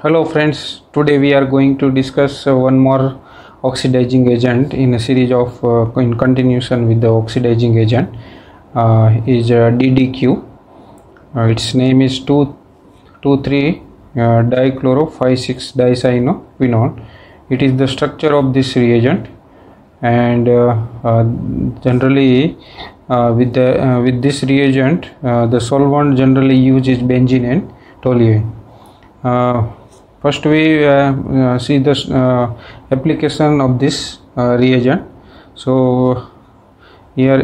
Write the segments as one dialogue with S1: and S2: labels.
S1: Hello friends, today we are going to discuss one more oxidizing agent in a series of in continuation with the oxidizing agent is DDQ. Its name is 2,2,3 dichloro 5,6 dicyanoquinone. It is the structure of this reagent, and generally with this reagent the solvent generally used is benzene and toluene. First we see the application of this reagent. So here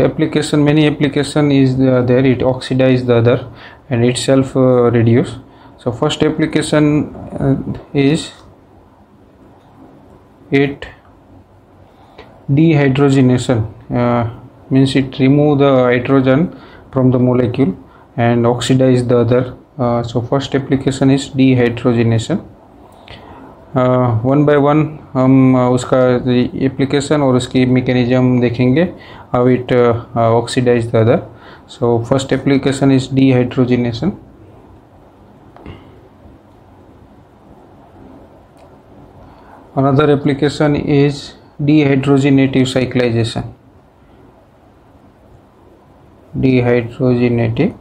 S1: many application is there. It oxidize the other and itself reduce. So first application is it dehydrogenation, means it remove the hydrogen from the molecule and oxidize the other. So first application is dehydrogenation. One by one हम उसका application और उसकी mechanism देखेंगे, how it oxidise the other. So first application is dehydrogenation. Another application is dehydrogenative cyclization. Dehydrogenative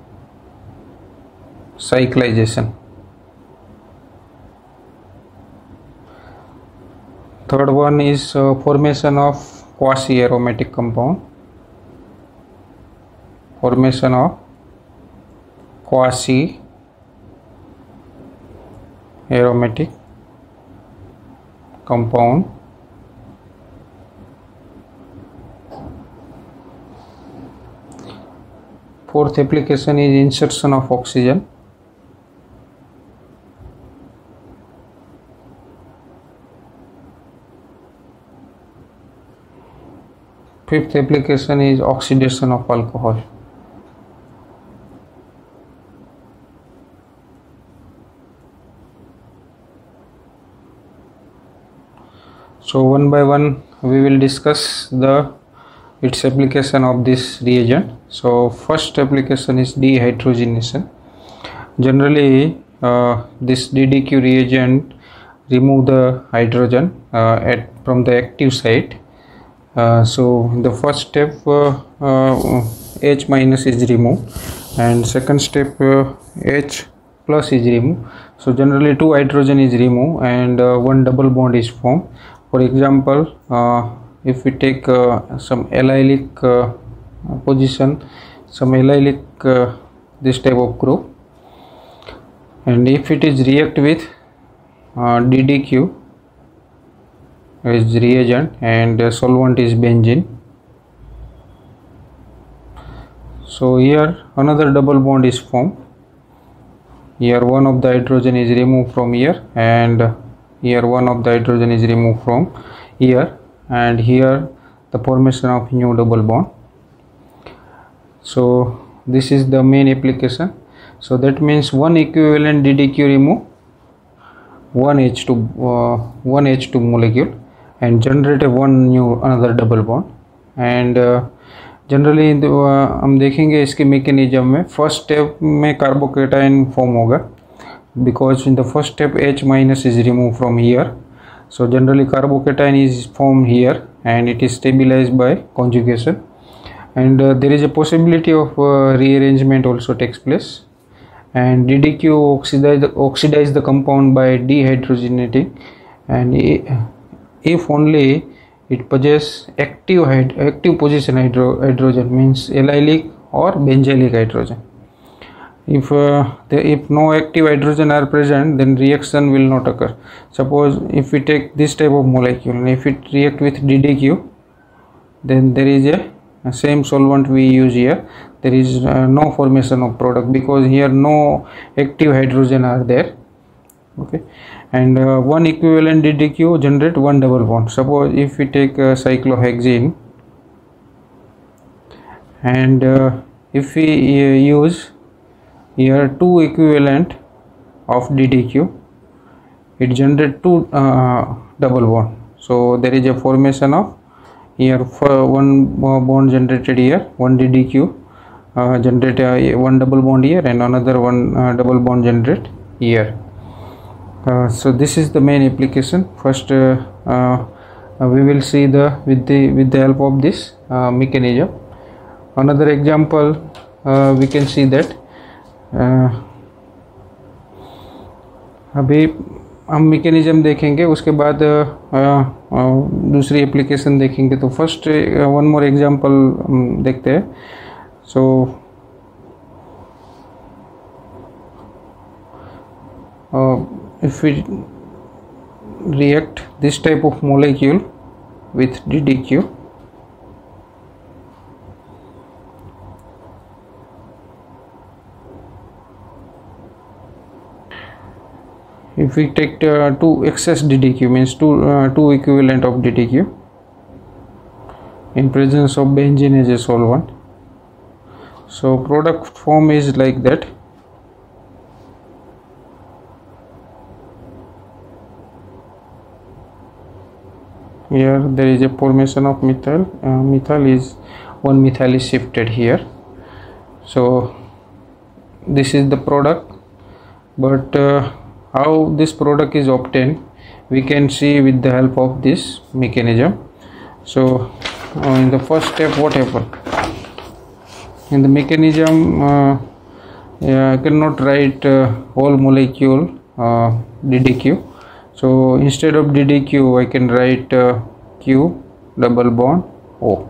S1: cyclization. Third one is formation of quasi-aromatic compound. Formation of quasi-aromatic compound. Fourth application is insertion of oxygen. Fifth application is oxidation of alcohol. So one by one we will discuss its application of this reagent. So first application is dehydrogenation. Generally this DDQ reagent remove the hydrogen from the active site. So in the first step H minus is removed, and second step H plus is removed. So generally two hydrogen is removed and one double bond is formed. For example, if we take some allylic position, some allylic this type of group, and if it is react with DDQ is reagent and solvent is benzene. So here another double bond is formed. Here one of the hydrogen is removed from here, and here one of the hydrogen is removed from here, and here the formation of new double bond. So this is the main application. So that means one equivalent DDQ remove one H2 molecule and generate another double bond. And generally हम देखेंगे इसके mechanism में first step में carbocation form होगा, because in the first step H minus is removed from here. So generally carbocation is formed here and it is stabilized by conjugation, and there is a possibility of rearrangement also takes place, and DDQ oxidize the compound by dehydrogenating, and if only it possesses active position hydrogen, means allylic or benzylic hydrogen. If no active hydrogen are present, then reaction will not occur. Suppose if we take this type of molecule and if it react with DDQ, then there is a same solvent we use here, there is no formation of product because here no active hydrogen are there. Okay, and one equivalent DDQ generate one double bond. Suppose if we take cyclohexene, and if we use here two equivalent of DDQ, it generate two double bond. So there is a formation of here for one bond generated here, one DDQ generate one double bond here and another one double bond generate here. So this is the main application. First we will see with the help of this mechanism. Another example we can see that अभी हम mechanism देखेंगे, उसके बाद दूसरी application देखेंगे. तो first one more example देखते हैं. सो if we react this type of molecule with DDQ, if we take two excess DDQ, means two equivalent of DDQ in presence of benzene as a solvent, so product form is like that. Here there is a formation of methyl. One methyl is shifted here. So this is the product, but how this product is obtained we can see with the help of this mechanism. So in the first step, what happened in the mechanism, I cannot write whole molecule DDQ. So instead of DDQ I can write Q double bond O.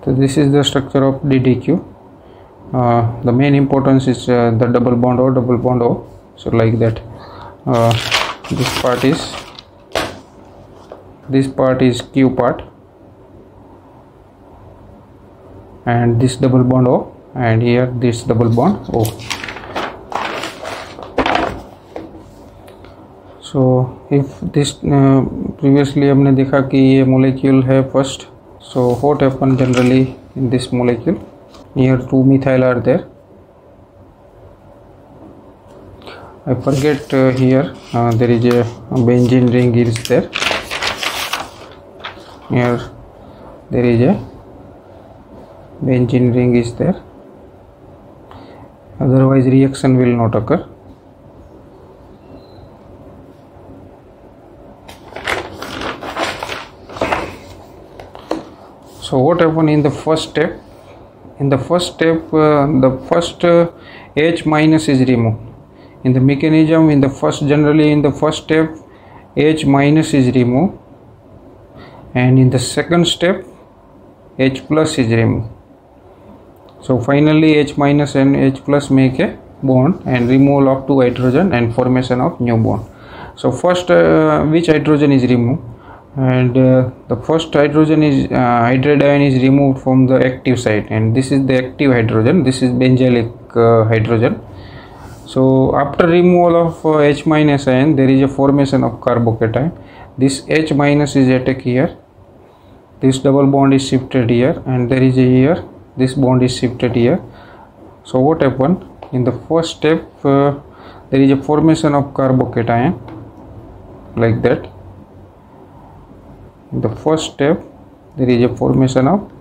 S1: So this is the structure of DDQ. The main importance is the double bond O. So like that, this part is Q part, and this double bond O, and here this double bond O. So if this previously हमने देखा कि ये molecule है first. So what happen generally in this molecule? Here two methyl are there. I forget here there is a benzene ring is there. Here there is a benzene ring is there. Otherwise reaction will not occur. So what happened in the first step? In the first step, the first H minus is removed. In the mechanism, generally in the first step, H minus is removed, and in the second step, H plus is removed. So finally, H minus and H plus make a bond and removal of two hydrogen and formation of new bond. So first, which hydrogen is removed? And the first hydrogen is hydride ion is removed from the active site, and this is the active hydrogen. This is benzylic hydrogen. So after removal of H minus ion, there is a formation of carbocation. This H minus is attacked here. This double bond is shifted here, and there is a here. This bond is shifted here. So what happened in the first step? There is a formation of carbocation like that. In the first step, there is a formation of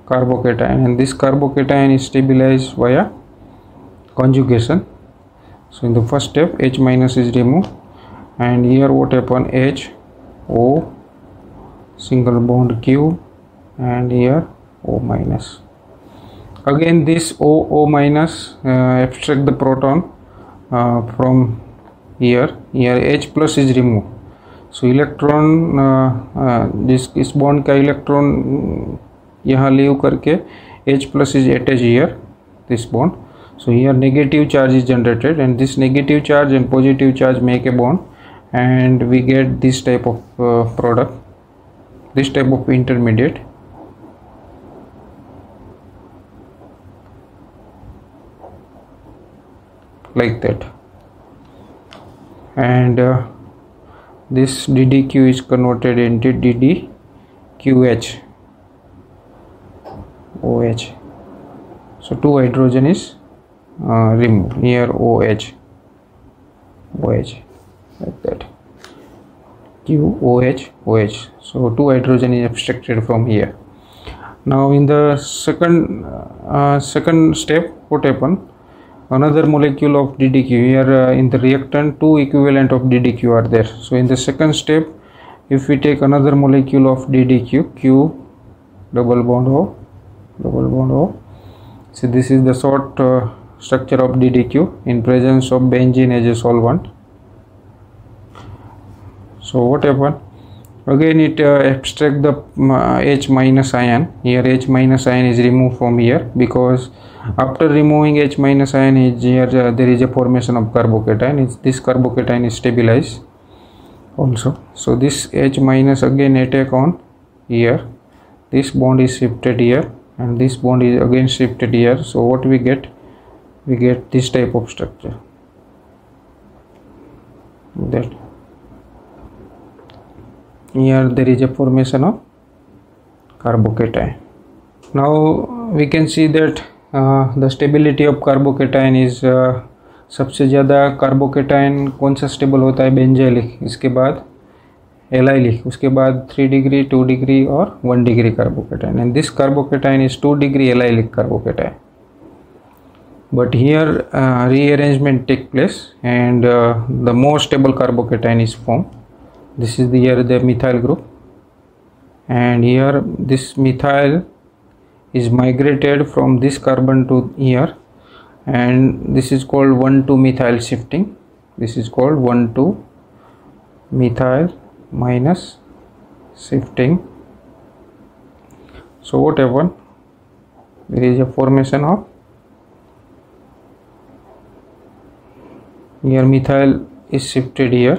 S1: carbocation, and this carbocation is stabilized via conjugation. So in the first step, H minus is removed, and here what happened? H O single bond Q, and here O minus. Again this O minus abstract the proton from here. Here H plus is removed. So electron इस bond का electron यहाँ leave करके H plus is attached here, this bond. So here negative charge is generated, and this negative charge and positive charge make a bond, and we get this type of product, this type of intermediate. Like that, and this DDQ is converted into DDQH OH. So two hydrogen is removed here, OH like that, QOH OH. So two hydrogen is abstracted from here. Now in the second step, what happened? another molecule of DDQ. Here in the reactant, two equivalent of DDQ are there. So in the second step, if we take another molecule of DDQ, Q double bond O, double bond O. So this is the short structure of DDQ in presence of benzene as a solvent. So what happens? Again it abstract the H minus ion. Here H minus ion is removed from here, because after removing H minus ion is here there is a formation of carbocation. This carbocation is stabilized also. So this H minus again attack on here, this bond is shifted here and this bond is again shifted here. So what we get? We get this type of structure, that here there is a formation of carbocation. Now we can see that the stability of carbocation is सबसे ज़्यादा carbocation कौन सा stable होता है? Benzylic, इसके बाद allylic, उसके बाद 3 डिग्री, 2 डिग्री और 1 degree carbocation. And this carbocation is 2 degree allylic carbocation. But here rearrangement take place and the more stable carbocation is formed. This is here the methyl group, and here this methyl is migrated from this carbon to here, and this is called 1,2 methyl shifting. This is called 1,2 methyl minus shifting. So what happened? There is a formation of here methyl is shifted here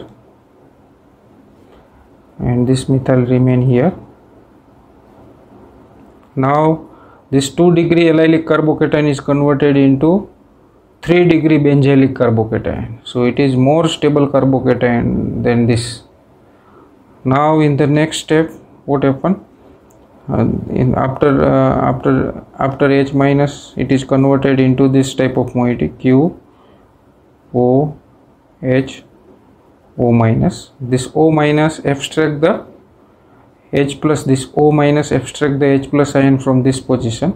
S1: and this methyl remain here. Now this 2 degree allylic carbocation is converted into 3 degree benzylic carbocation. So it is more stable carbocation than this. Now in the next step, what happen? After H minus, it is converted into this type of moiety, Q O H O minus. This O minus abstract the H plus, this O minus abstract the H plus ion from this position.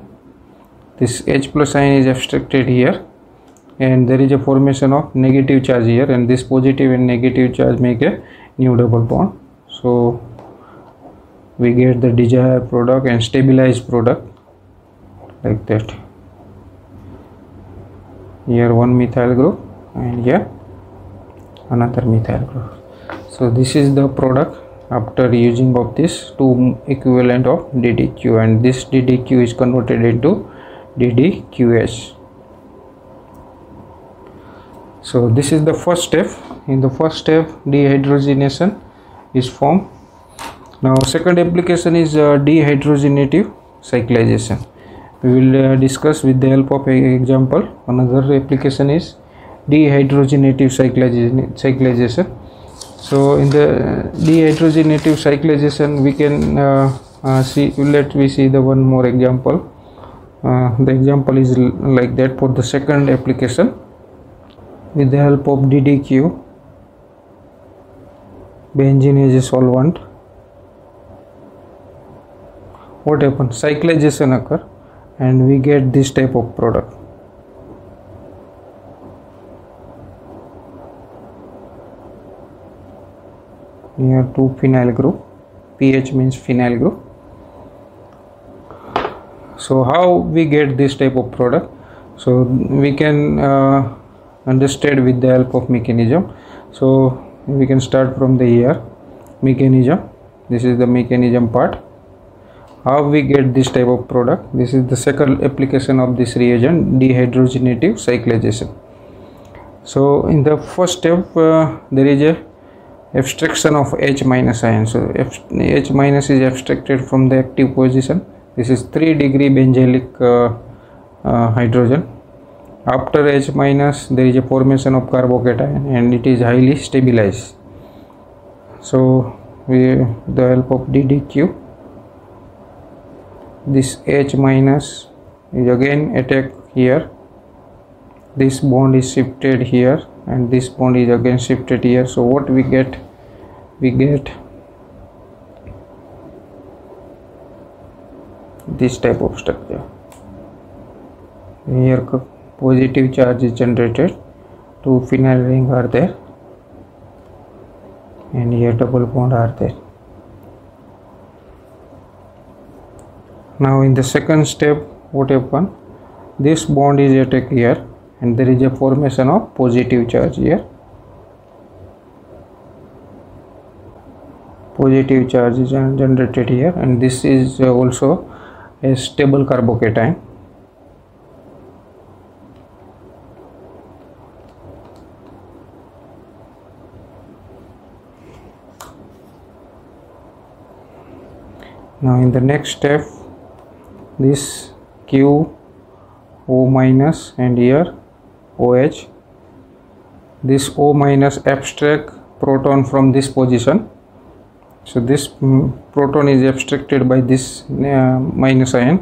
S1: This H plus ion is abstracted here and there is a formation of negative charge here, and this positive and negative charge make a new double bond. So we get the desired product and stabilized product like that. Here one methyl group and here another methyl group. So this is the product after using of this two equivalent of DDQ, and this DDQ is converted into DDQH. So this is the first step. In the first step, dehydrogenation is formed. Now second application is dehydrogenative cyclization. We will discuss with the help of an example. Another application is dehydrogenative cyclization. So in the dehydrogenative cyclization, we can see the one more example. The example is like that. For the second application, with the help of DDQ, benzene is a solvent. What happens? Cyclization occur and we get this type of product. Here two phenyl group, pH means phenyl group. So how we get this type of product? So we can understand with the help of mechanism. So we can start from the here mechanism. This is the mechanism part. How we get this type of product? This is the second application of this reagent, dehydrogenative cyclization. So in the first step, there is a abstraction of H minus ion. So H minus is abstracted from the active position. This is 3 degree benzylic hydrogen. After H minus, there is a formation of carbocation and it is highly stabilized. So with the help of DDQ, this H minus is again attacked here. This bond is shifted here and this bond is again shifted here. So what we get? We get this type of structure. Here positive charge is generated, two phenyl ring are there, and here double bond are there. Now in the second step, what happen? This bond is attacked here, and there is a formation of positive charge here. Positive charge is generated here, and this is also a stable carbocation. Now in the next step, this Q O minus and here OH, this O minus abstract proton from this position. So this proton is abstracted by this minus ion,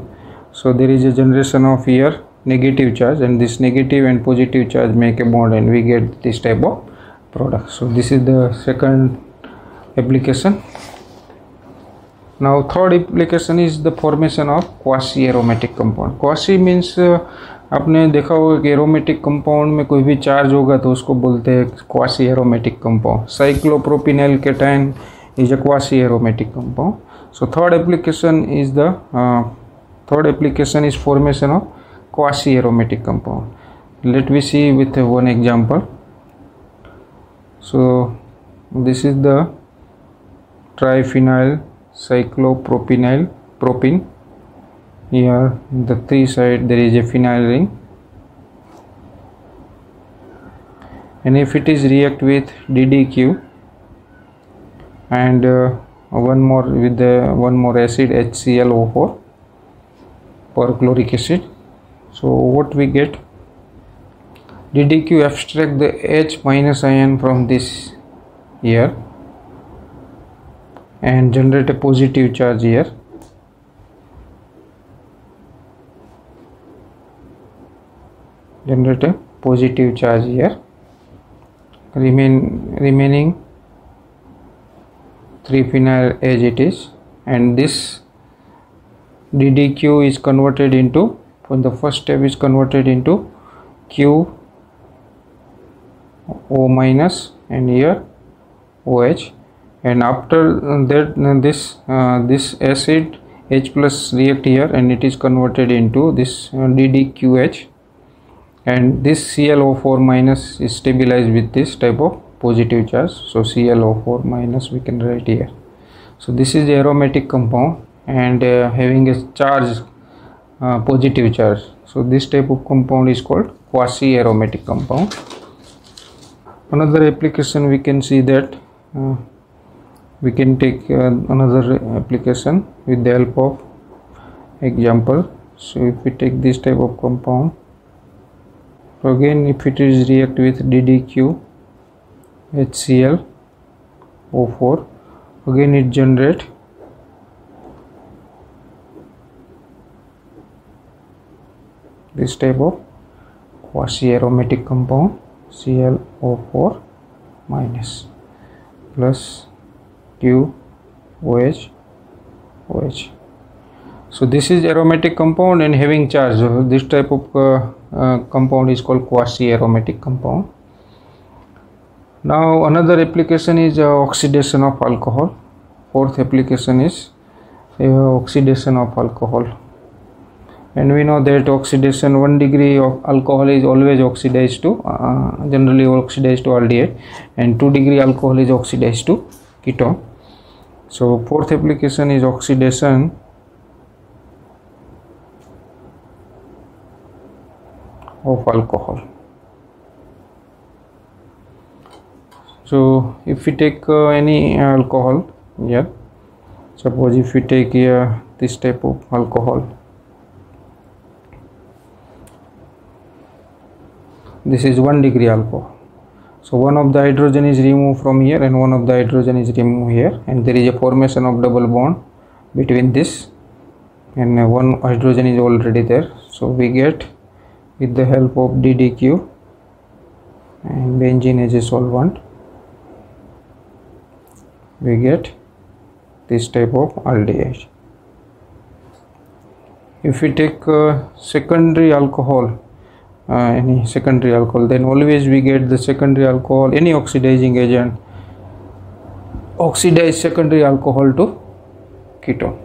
S1: so there is a generation of here negative charge, and this negative and positive charge make a bond, and we get this type of product. So this is the second application. Now third application is the formation of quasi aromatic compound. Quasi means आपने देखा होगा कि aromatic compound में कोई भी charge होगा तो उसको बोलते हैं quasi aromatic compound. Cyclopropenyl cation is a quasi aromatic compound. So third application is formation of quasi aromatic compound. Let me see with one example. So this is the triphenyl cyclopropyl propene. Here the three side there is a phenyl ring, and if it is react with DDQ and one more acid HClO4 perchloric acid, so what we get? DDQ abstract the H minus ion from this here and generate a positive charge here. Generate a positive charge here. Remaining 3-phenyl as it is, and this DDQ is converted into, from the first step is converted into Q O minus and here OH, and after that this acid H plus react here and it is converted into this DDQH, and this ClO4 minus is stabilized with this type of positive charge, so ClO4 minus we can write here. So this is the aromatic compound and having a charge, positive charge. So this type of compound is called quasi aromatic compound. Another application we can see that we can take another application with the help of example. So if we take this type of compound, so again if it is react with DDQ HClO4, again it generate this type of quasi aromatic compound, ClO4 minus plus QOH OH. So this is aromatic compound and having charge. This type of compound is called quasi aromatic compound. Now another application is oxidation of alcohol. Fourth application is oxidation of alcohol, and we know that oxidation, 1 degree of alcohol is always oxidized to generally oxidized to aldehyde, and 2 degree alcohol is oxidized to ketone. So fourth application is oxidation of alcohol. So if we take any alcohol here, suppose if we take here this type of alcohol, this is 1 degree alcohol. So one of the hydrogen is removed from here and one of the hydrogen is removed here, and there is a formation of double bond between this, and one hydrogen is already there. So we get, with the help of DDQ and benzene as a solvent, we get this type of aldehyde. If we take secondary alcohol, any secondary alcohol, then always we get the secondary alcohol, any oxidizing agent oxidize secondary alcohol to ketone.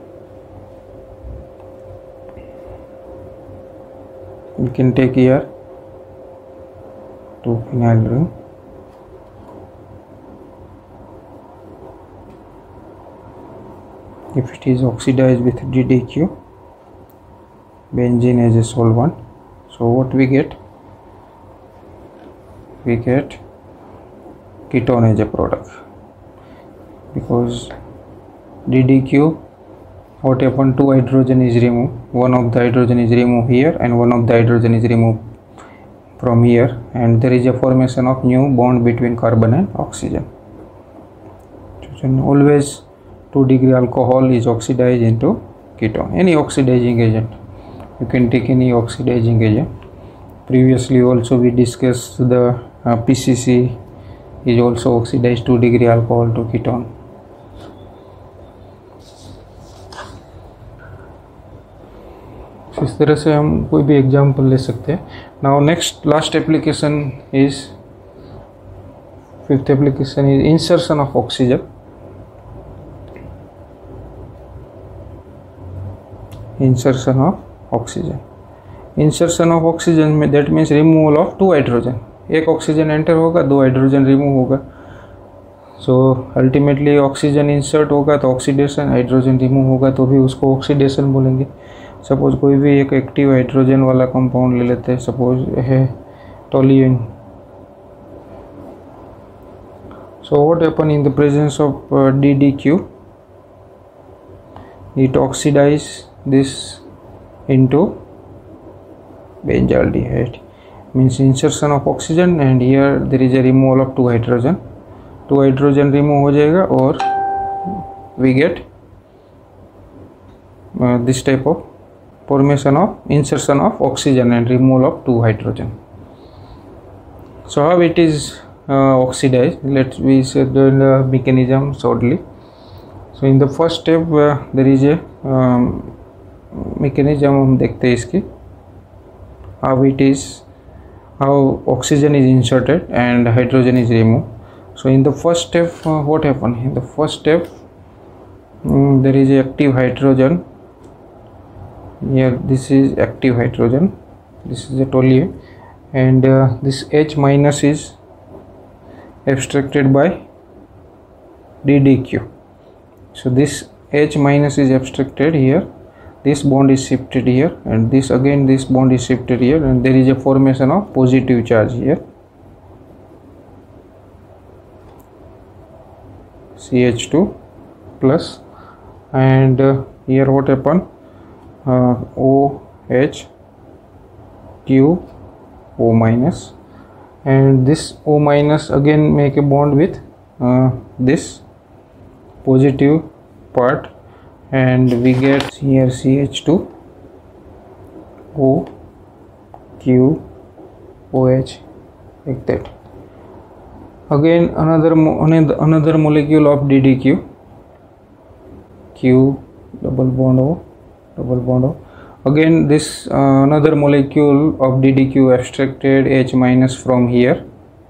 S1: We can take here 2-phenyl ring. If it is oxidized with DDQ, benzene as a solvent, so what we get? We get ketone as a product, because DDQ, what happened, 2 hydrogen is removed, one of the hydrogen is removed here and one of the hydrogen is removed from here, and there is a formation of new bond between carbon and oxygen. So always 2-degree alcohol is oxidized into ketone. Any oxidizing agent, you can take any oxidizing agent. Previously also we discussed the PCC is also oxidized 2-degree alcohol to ketone. इस तरह से हम कोई भी example ले सकते हैं. Now next last application is, fifth application is insertion of oxygen. Insertion of oxygen, insertion of oxygen में that means removal of 2 hydrogen. एक ऑक्सीजन एंटर होगा, 2 हाइड्रोजन रिमूव होगा. सो अल्टीमेटली ऑक्सीजन इंसर्ट होगा तो oxidation, hydrogen remove होगा तो भी उसको ऑक्सीडेशन बोलेंगे. सपोज कोई भी एक एक्टिव हाइड्रोजन वाला कंपाउंड ले लेते हैं, सपोज है toluene. So what happen in the presence of DDQ, it oxidize this into benzaldehyde, means insertion of oxygen, and here there is a removal of 2 hydrogen. 2 hydrogen remove हो जाएगा और we get this type of formation of insertion of oxygen and removal of 2 hydrogen. So how it is oxidized? Let's we say the mechanism shortly. So in the first step there is a mechanism हम देखते हैं इसकी, how it is, how oxygen is inserted and hydrogen is removed. So in the first step what happened? In the first step there is a active hydrogen. Here this is active hydrogen, this is a toluene, and this H minus is abstracted by DDQ. So this H minus is abstracted here, this bond is shifted here, and this again this bond is shifted here, and there is a formation of positive charge here, CH2 plus, and here what happened, OH Q O minus, and this O minus again make a bond with this positive part, and we get here CH2 O Q OH, like that. Again another molecule of DDQ, Q double bond O double bond O. Again this another molecule of DDQ abstracted H minus from here,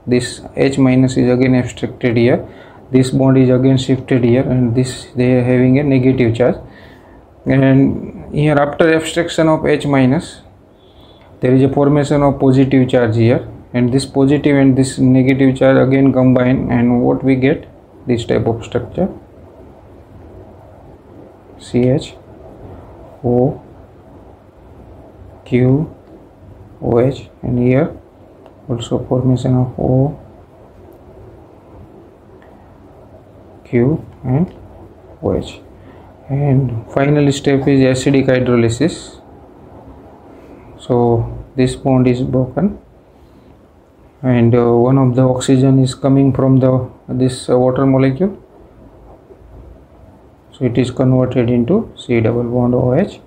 S1: this H minus is again abstracted here, this bond is again shifted here, and this they are having a negative charge, and here after abstraction of H minus there is a formation of positive charge here, and this positive and this negative charge again combine, and what we get, this type of structure, CH O Q OH, and here also formation of O Q and OH. And final step is acidic hydrolysis. So this bond is broken, and one of the oxygen is coming from the this water molecule, so it is converted into C double bond OH,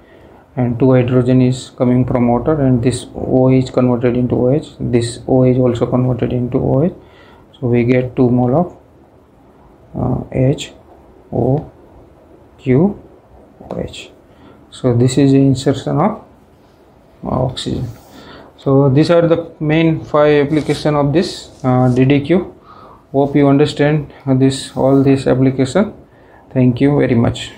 S1: and 2 hydrogen is coming from water, and this O is converted into OH, this O is also converted into OH, so we get 2 mole of H O Q OH. So this is the insertion of oxygen. So these are the main 5 application of this DDQ. Hope you understand all this application. Thank you very much.